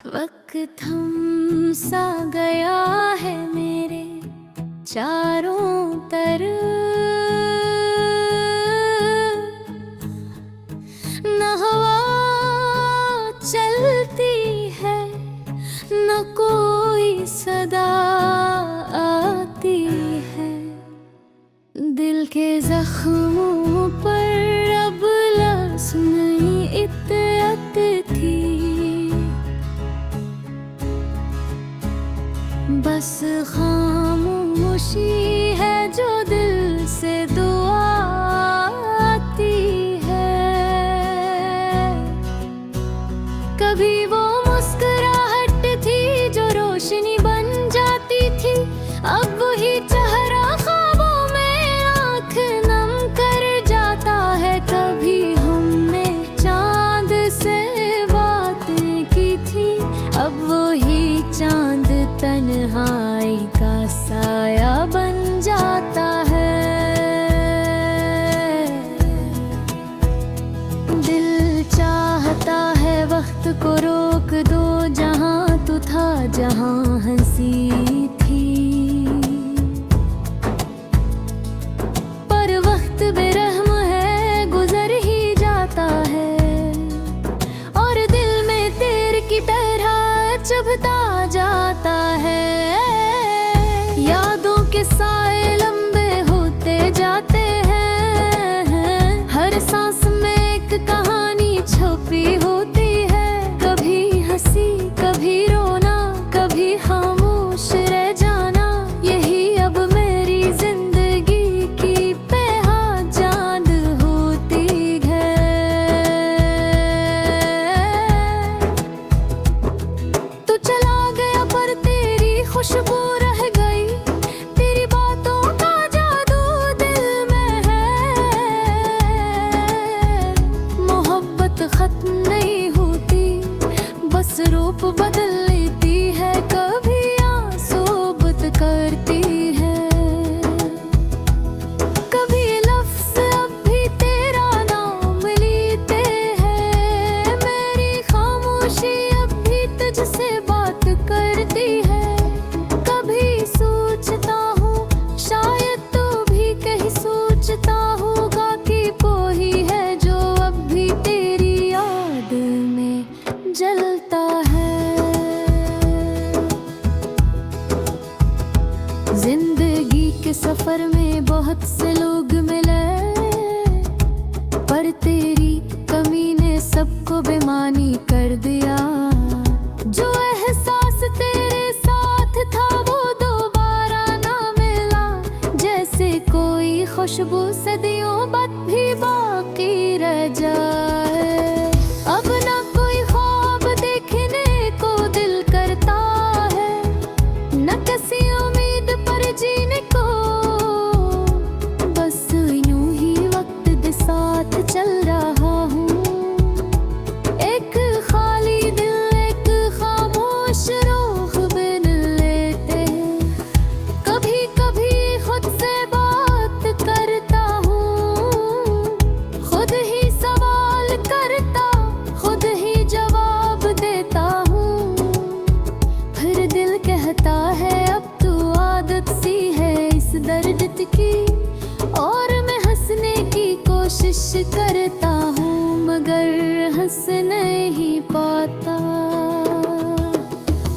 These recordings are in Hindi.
वक्त थम सा गया है मेरे चारों तरफ, न हवा चलती है न कोई सदा आती है। दिल के जख्मों पर अब लफ्ज़ नहीं इत्तत थी, बस खामोशी है जो दिल से दुआ आती है। कभी वो मुस्कुराहट थी जो रोशनी बन जाती थी, अब वही चेहरा ख्वाबों में आँख नम कर जाता है। कभी हमने चांद से बातें की थी, अब वही चांद तन्हाई का साया बन जाता है। दिल चाहता है वक्त को रोक दो, जहाँ तू था जहाँ हंसी थी, पर वक्त बेरहम है गुजर ही जाता है, और दिल में तीर की तरह चुभता जाता है। यादों के साए लंबे होते जाते हैं, हर सांस में एक कहानी छुपी होती है। कभी हंसी कभी रोना कभी खामोश रह जाना, यही अब मेरी जिंदगी की पहचान होती है। तू चला गया पर तेरी खुशबू रह गई, तेरी बातों का जादू दिल में है। मोहब्बत खत्म नहीं होती, बस रूप बदल लेती है, कभी आंसू करती है। कभी लफ्ज़ अब भी तेरा नाम लेते हैं, मेरी खामोशी अब भी तुझसे बात करती है। कभी सोचता हूँ शायद तू भी कहीं सोचता होगा कि कोई है जो अब भी तेरी याद में जलता है। जिंदगी के सफर में बहुत से लोग मिले, पर तेरी कमी ने सबको बेमानी कर दिया। जो एहसास तेरे साथ था वो दोबारा ना मिला, जैसे कोई खुशबू सदियों बाद भी बाकी रह जाए। अब ना कोई ख्वाब देखने को दिल करता है, न किसी उम्मीद पर जीने को, बस यूं ही वक्त के साथ चल रहा हूँ। एक खाली दिल एक खामोश रूह बिन लेते, कभी कभी खुद से बात करता हूँ, खुद ही सवाल करता खुद ही जवाब देता हूँ। फिर दिल कहता है अब तो आदत सी है इस दर्द की, और मैं हंसने की कोशिश करता हूँ मगर हंस नहीं पाता।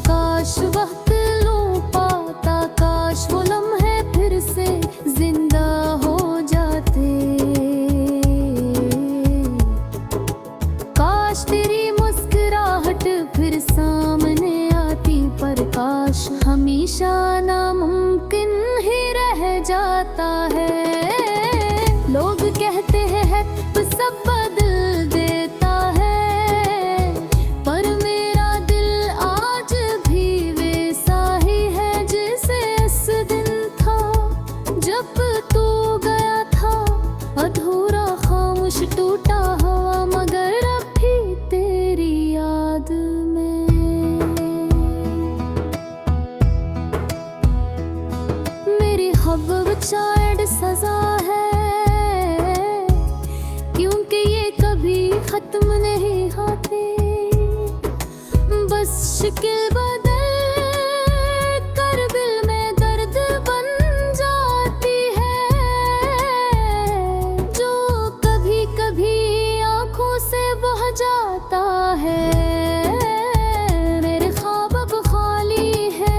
काश वक्त लूं पाता, काश वो लम्हे फिर से जिंदा हो जाते। काश तेरी मुस्कुराहट फिर सामने आती, पर काश हमेशा नामुमकिन ही रह जाता है। लोग कहते हैं सब बदल देता है, पर मेरा दिल आज भी वैसा ही है जैसे इस दिन था जब तू गया था। अधूरा खामोश टूटा हुआ मगर अब भी तेरी याद में। मुश्किल बदल कर दिल में दर्द बन जाती है, जो कभी कभी आंखों से बह जाता है। मेरे ख्वाब अब खाली है,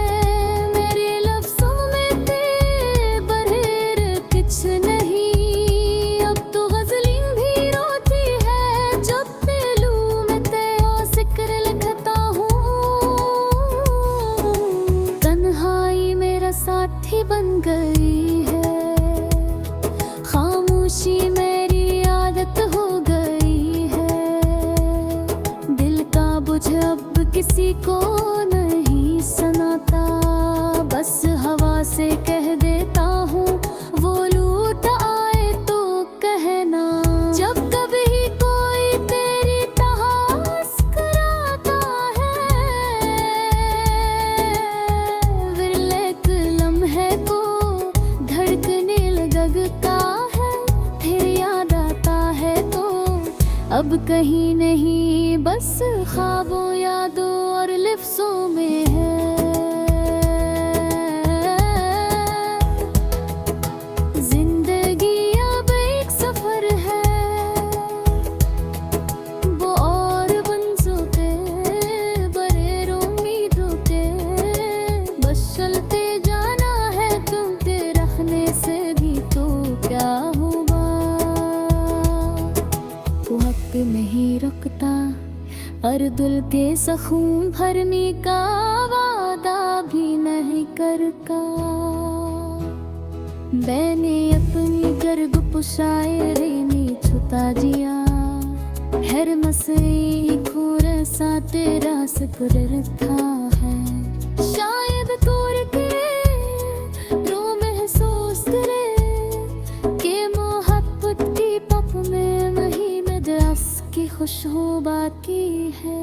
मेरे लफ्ज़ों में तेरे कुछ नहीं। अब तो गज़लें भी रोती है जब पहलू में तेरा जिक्र लिखता हूँ। तन्हाई मेरा साथी बन गई है, खामोशी मेरी आदत हो गई है। दिल का बुझ अब किसी को नहीं सुनाता, बस हवा से कह देता हूँ वो लूट आए तो कहना। जब कभी कोई तेरी तहास कराता है, विरले एक लम्हे को धड़कने लगता है। फिर याद आता है तो अब कहीं नहीं, बस ख्वाबों यादों और लफ्ज़ों में है। जिंदगी अब एक सफर है, वो और बंसों के बगैर उम्मीदों के। बस चलते जाना है, तुमके रखने से भी तो क्या हुआ। वक्त नहीं रुकता और दिल के ज़ख्म भरने का वादा भी नहीं करता। मैंने अपनी गर्ग पुशायरे में छुता दिया, हर मसई खूर सा तेरा सिकुड़ था है। शायद तोड़ के रो महसूस करे कि मोहब्बत की पप में नहीं मदरस की खुशबू बाकी है।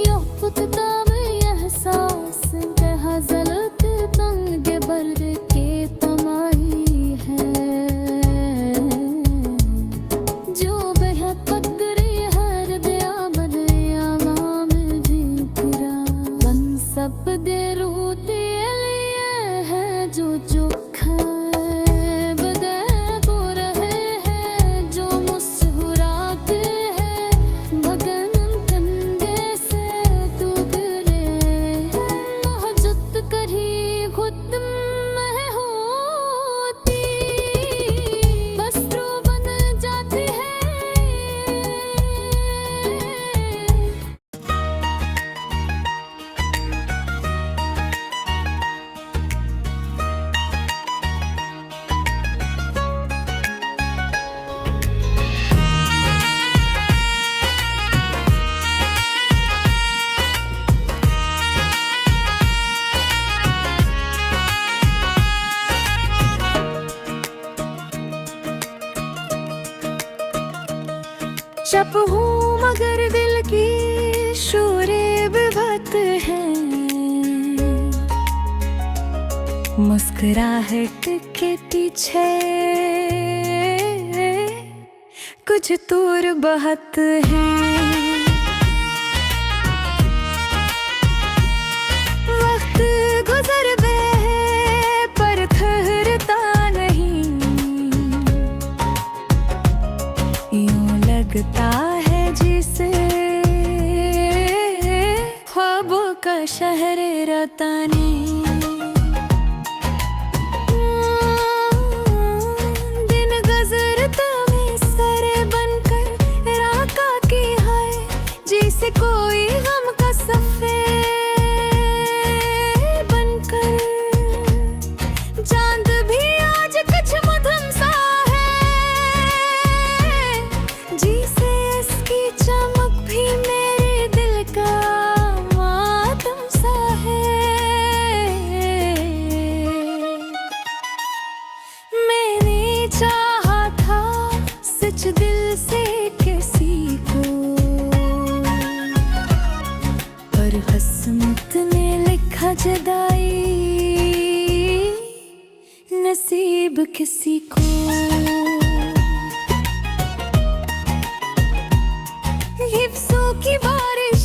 युफ्ता में एहसास इंतहा ज़लत तंग बर्द के तमाही है, जो बेहद पकड़े हर दया बदया माम जी पूरा। बन सब दे रोते लिए है जो चोखा चुप हूँ मगर दिल की शोरे बेबात है। मुस्कुराहट के पीछे कुछ दूर बहत है। वक्त गुजर बे पर ठहरता नहीं, यूं लगता है जिसे ख्वाबों का शहर रतानी। दिन गुजरता में सर बनकर राका की है, जिसे कोई गम का सफेद बनकर। चांद भी आज कुछ मध्यम सा है, जिसे इसकी चमक भी मेरे दिल का मातम सा है। मैंने चाहा था सच दिल से किसी को, पर किस्मत ने लिखा जुदाई नसीब किसी को। हिफ्सों की बारिश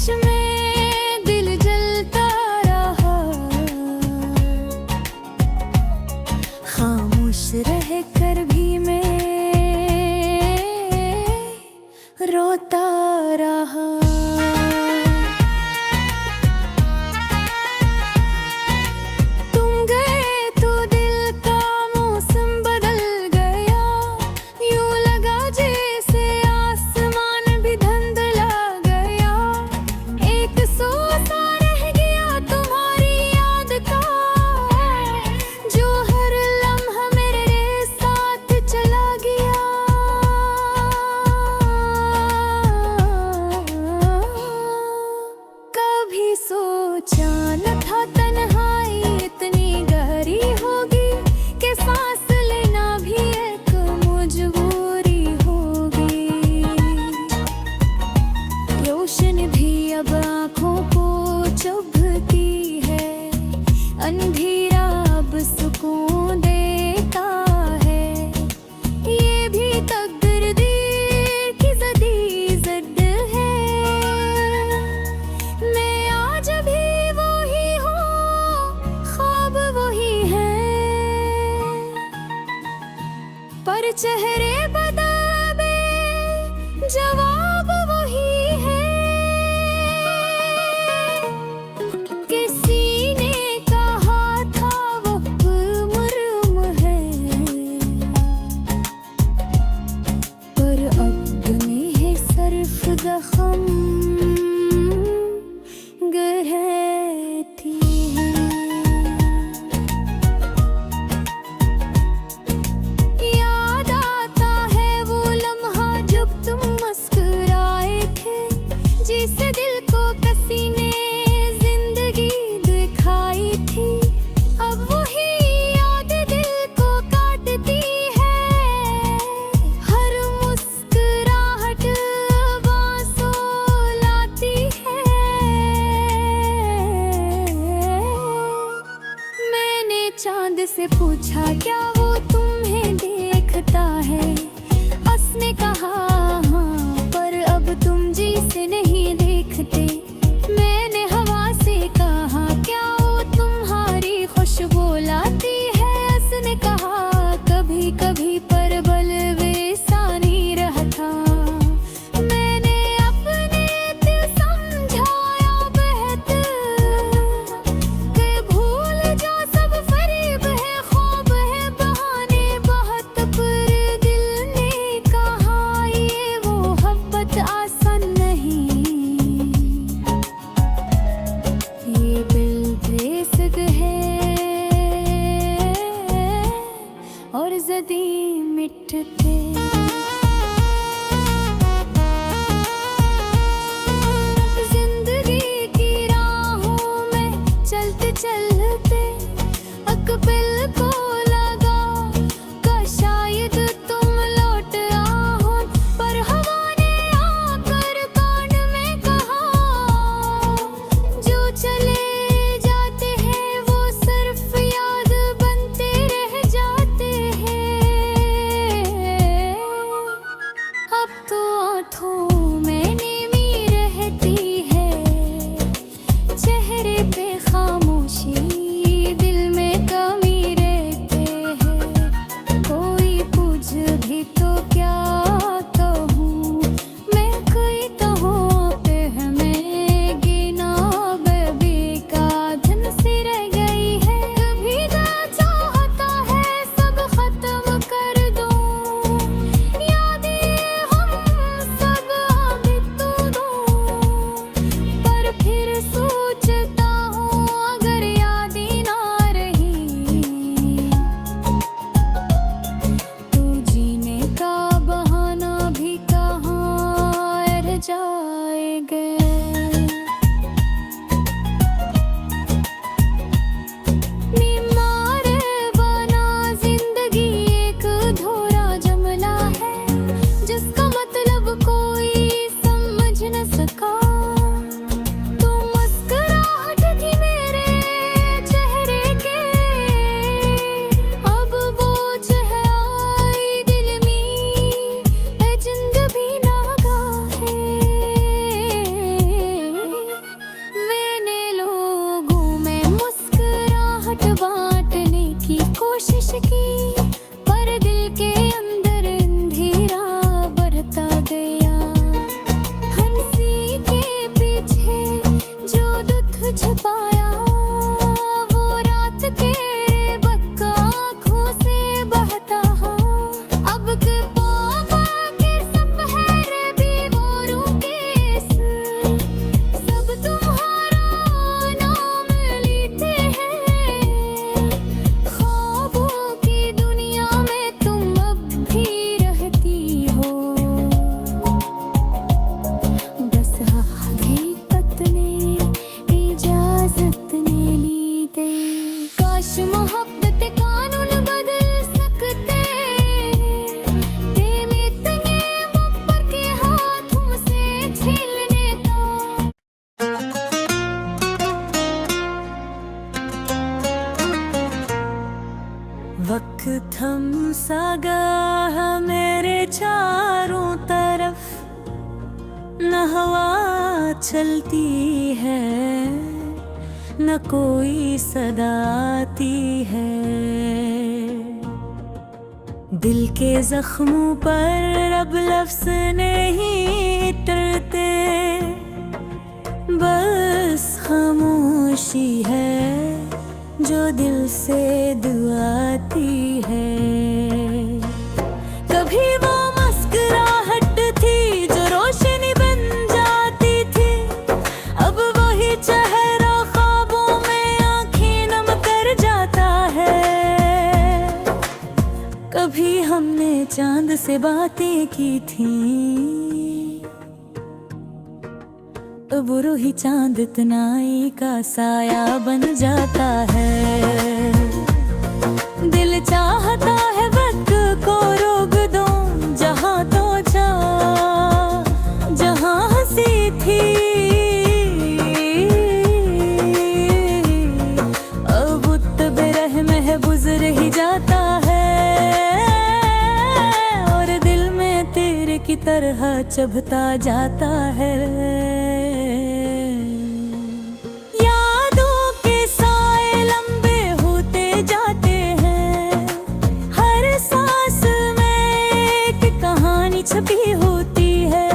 उससे पूछा क्या वो तुम्हें देखता है। उसने कहा हाँ, पर अब तुम जिसे नहीं देखते। मैंने हवा से कहा क्या वो तुम्हारी खुशबू लाती है। उसने कहा कभी कभी, पर बल वैसा नहीं रहता। मैंने अपने दिल समझाया बेहतर कि भूल जा, सब फरेब है, ख्वाब है, बहाने बहुत। पर दिल ने कहा ये वो मोहब्बत आसान नहीं, ये बिल्कुल है और ज़दी मिटते। जिंदगी की राहों में चलते चलते अकबिल को लगा कि शायद तुम लौट आओ, पर हवा ने आकर कान में कहा जो चले जाते हैं वो सिर्फ याद बनते रह जाते हैं। अब तो आँखों में नीवी रहती है, चेहरे पे खामोशी, दिल में कमी रहते हैं। कोई पूछ भी तो क्या कहूँ मैं, कोई कहूँ पे है मैं गिना बेबी का धन सी रह गई है। कभी ना चाहता है सब खत्म कर दूँ, यादें हम सब आगे तो दूँ, पर फिर सोचता हूँ अगर यादें ना रही तो जीने का बहाना भी कहाँ रह जाएगा। बीमार बना जिंदगी एक अधूरा जुमला है, जिसका मतलब कोई समझ न सका। तो मुस्कुराहट थी मेरे चेहरे के, अब वो चेहरा आई दिल में जिंद भी नागा है। मैंने लोगों में मुस्कुराहट बांटने की कोशिश की, पर दिल के अंदर अंधेरा बढ़ता गया। हंसी के पीछे जो दुख छुपाया वो रात के बक आँखों से बहता। अब के पापा के सपहर भी भोरों के सब तुम्हारा नाम लेते हैं। ख्वाबों की दुनिया में तुम अब भी रहती हो, बस हकीकत ने इजाजत ने ली गई। काश मोहब्बत कानून बदल सकते, तेरे इतने ऊपर के हाथों से छीलने का। वक्त थम सा गया मेरे चारों तरफ, न हवा चलती है न कोई सदा आती है। दिल के जख्मों पर अब लफ्ज़ नहीं टलते, बस खामोशी है जो दिल से दुआ आती है। कभी वो मुस्कुराहट थी जो रोशनी बन जाती थी, अब वही चेहरा ख्वाबों में आंखें नम कर जाता है। कभी हमने चांद से बातें की थी, अब रूही चांद तनाई का साया बन जाता है। दिल चाहता है वक्त को रोक दूं, जहाँ तो जा जहाँ हंसी थी, अब तब रहम है बुज़ रही चुभता जाता है। यादों के साए लंबे होते जाते हैं, हर सांस में एक कहानी छुपी होती है।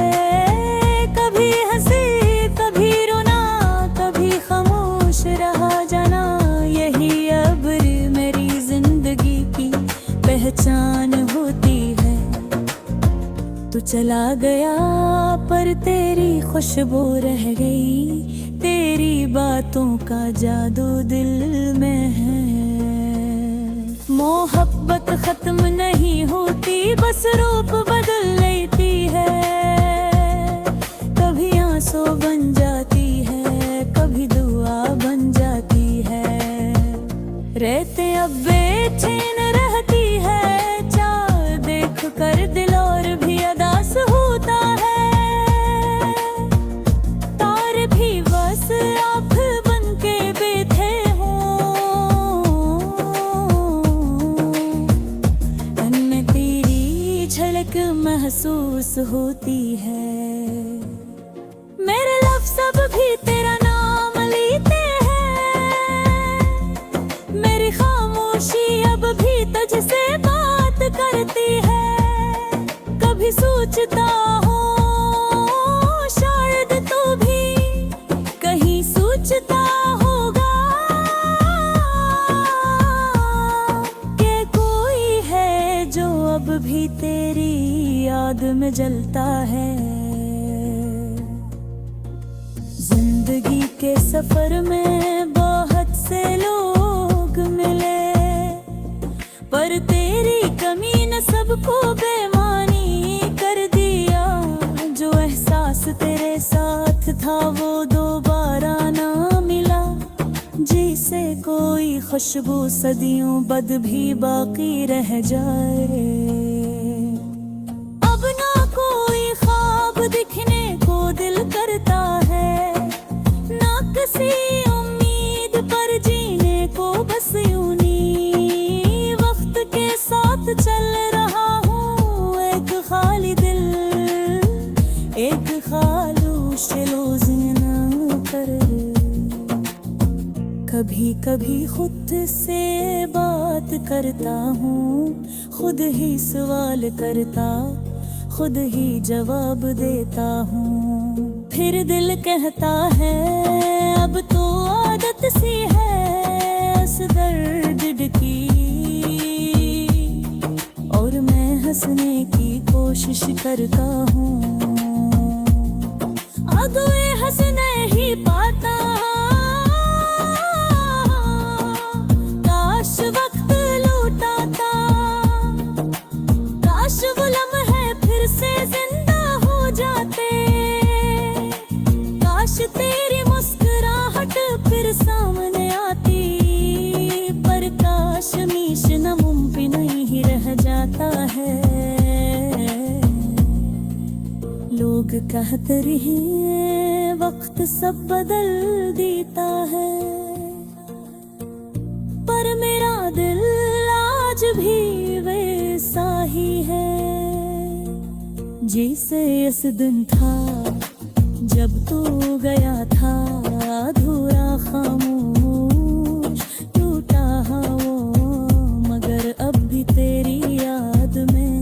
कभी हंसी कभी रोना, कभी खामोश रहा जाना, यही अब मेरी जिंदगी की पहचान होती है। तू चला गया पर तेरी खुशबू रह गई, तेरी बातों का जादू दिल में है। मोहब्बत खत्म नहीं होती, बस रूप बदल लेती है। कभी आंसू बन जाती है, कभी दुआ बन जाती है। रहते अब बेचैन रहती है, चाँद देख कर दिल और भी अदास होता है। तारे भी बस आँख बन के बैठे हों, उनमें तेरी झलक महसूस होती है। मेरे लफ्ज़ अब भी तेरा नाम लेते हैं, मेरी खामोशी अब भी तुझसे बात करती है। कभी सोचता हूँ शायद तू भी कहीं सोचता होगा कि कोई है जो अब भी तेरी याद में जलता है। जिंदगी के सफर में बहुत से लोग मिले, पर तेरी कमी ने सबको बेमानी कर दिया। जो एहसास तेरे साथ था वो दोबारा ना मिला, जिसे कोई खुशबू सदियों बद भी बाकी रह जाए। अब ना कोई ख्वाब दिखने को दिल करता है, ना किसी उम्मीद पर जीने को बस यूं ही वक्त के साथ चल रहा हूँ। एक खाली दिल, एक खामोश रोज़ाना पर। कभी कभी खुद से बात करता हूँ, खुद ही सवाल करता, खुद ही जवाब देता हूँ। फिर दिल कहता है अब तो आदत सी है इस दर्द की, और मैं हंसने की कोशिश करता हूँ। आगे हंस नहीं पाता, काश वक्त लौटाता, काश वो लम्हे फिर से जिंदा हो जाते, काश तेरी मुस्कुराहट फिर सामने आती। पर काश मीश नामुमकिन ही रह जाता है। लोग कहते रहे वक्त सब बदल देता है, पर मेरा दिल आज भी वैसा ही है जैसे इस दिन था जब तू गया था। अधूरा खामोश टूटा वो, मगर अब भी तेरी याद में।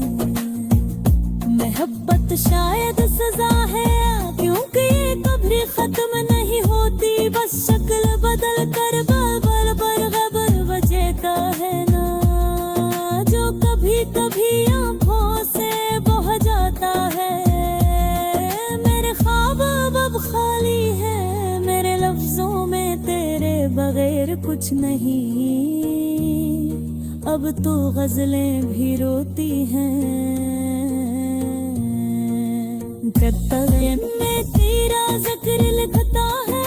मोहब्बत शायद सजा है, क्योंकि ये कभी खत्म नहीं होती। बस शक्ल बदल कर बल बरगबर वजह का है ना, जो कभी कभी आँखों से बह जाता है। मेरे ख्वाब अब खाली है, मेरे लफ्जों में तेरे बगैर कुछ नहीं। अब तो गजलें भी रोती हैं। कत्तल में तेरा जिक्र लिखता है,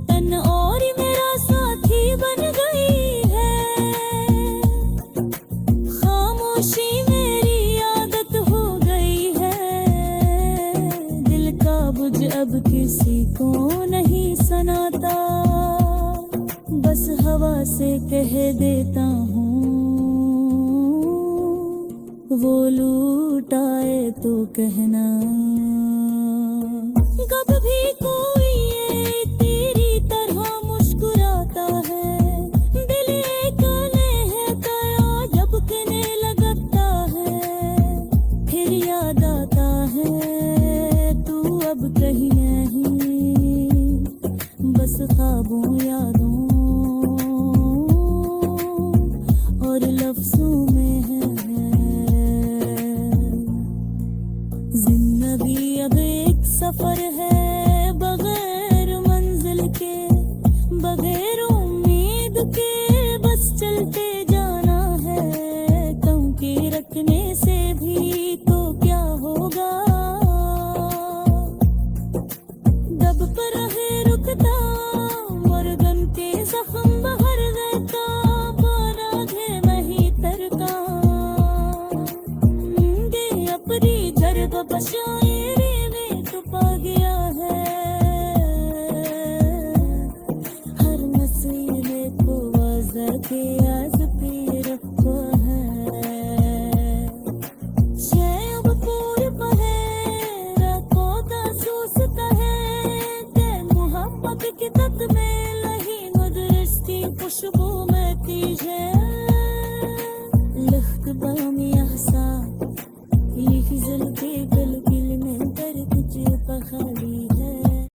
तन और मेरा साथी बन गई है। खामोशी मेरी आदत हो गई है, दिल का बुझ अब किसी को नहीं सुनाता। बस हवा से कह देता हूँ वो लूटाए तो कहना। कब भी कोई ये तेरी तरह मुस्कुराता है, दिल एक है तया जब कहने लगता है, फिर याद आता है तू अब कहीं नहीं, बस ख्वाबों यादों और लफ्जों में है। जिंदगी अब एक सफर है बगैर मंजिल के, बगैर उम्मीद के, बस चलते जाना है। क्योंकि रखने से भी तो क्या होगा, दब पर रहे रुकता मरगम के जख्म बहर देता, बारागे नहीं तरका दे अपनी जर्ब बशायरे में छुपा गया है। हर नसीबे को वज़ा के आज पे रखा है। शैब पूर पहेरा को दासूसता है, ते मोहब्बत की तक में लही मदरस्ती खुशबू में तीज है। लख्त बामी